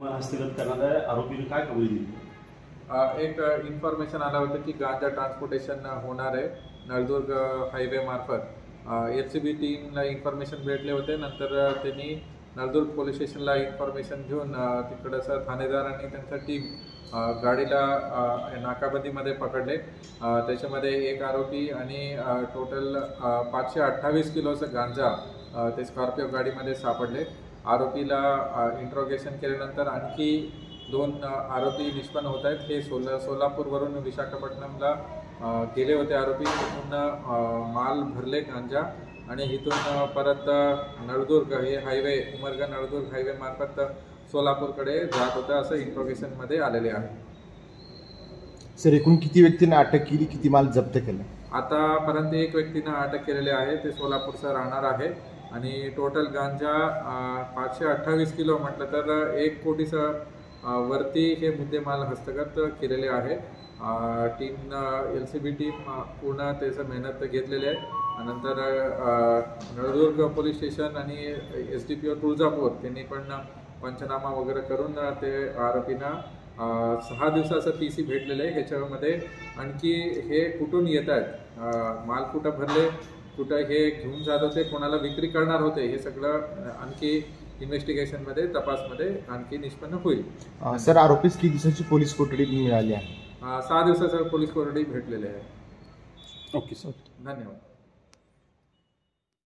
हस्तगत करणाऱ्या आरोपीने काय कबुली दिली? एक इन्फॉर्मेशन आला होतं की गांजा ट्रान्सपोर्टेशन होणार आहे नळदुर्ग हायवे मार्फत। LCB टीमला इन्फॉर्मेशन भेटले होते। नंतर त्यांनी नळदुर्ग पोलीस स्टेशनला इन्फॉर्मेशन घेऊन तिकडचं ठाणेदार आणि त्यांचा टीम गाडीला नाकाबंदीमध्ये पकडले। त्याच्यामध्ये एक आरोपी आणि टोटल 528 किलोचं गांजा ते स्कॉर्पिओ गाडीमध्ये सापडले। आरोपीला इंट्रोगेशन केल्यानंतर आणखी 2 आरोपी निष्पन्न होत आहेत। हे सोलापूरवरून विशाखापट्टणमला गेले होते आरोपी। तिथून माल भरले गांजा आणि इथून परत नळदुर्ग हे हायवे उमरगा नळदुर्ग हायवे मार्फत सोलापूरकडे जात होतं असं इंट्रोगेशनमध्ये आलेले आहे। सर, एकूण किती व्यक्तींना अटक केली, किती माल जप्त केला? आतापर्यंत एक व्यक्तीनं अटक केलेले आहे, ते सोलापूरचा राहणार आहे आणि टोटल गांजा 528 किलो म्हटलं तर 1 कोटीचं वरती हे मुद्देमाल हस्तगत केलेले आहे। टीम LCB टीम पूर्ण त्याचं मेहनत घेतलेली आहे। नंतर नळदुर्ग पोलीस स्टेशन आणि SDPO तुळजापूर त्यांनी पण पंचनामा वगैरे करून ते आरोपींना 6 दिवसाचं PC भेटलेलं आहे। ह्याच्यामध्ये आणखी हे कुठून येत आहेत, माल कुठं भरले, कुठं हे घेऊन जात होते, कोणाला विक्री करणार होते, हे सगळं आणखी इन्व्हेस्टिगेशनमध्ये तपासमध्ये आणखी निष्पन्न होईल। सर, आरोपीस किती दिवसाची पोलीस कोठडी मिळाली आहे? 6 दिवसाचं पोलीस कोठडी भेटलेले आहे। ओके सर, धन्यवाद।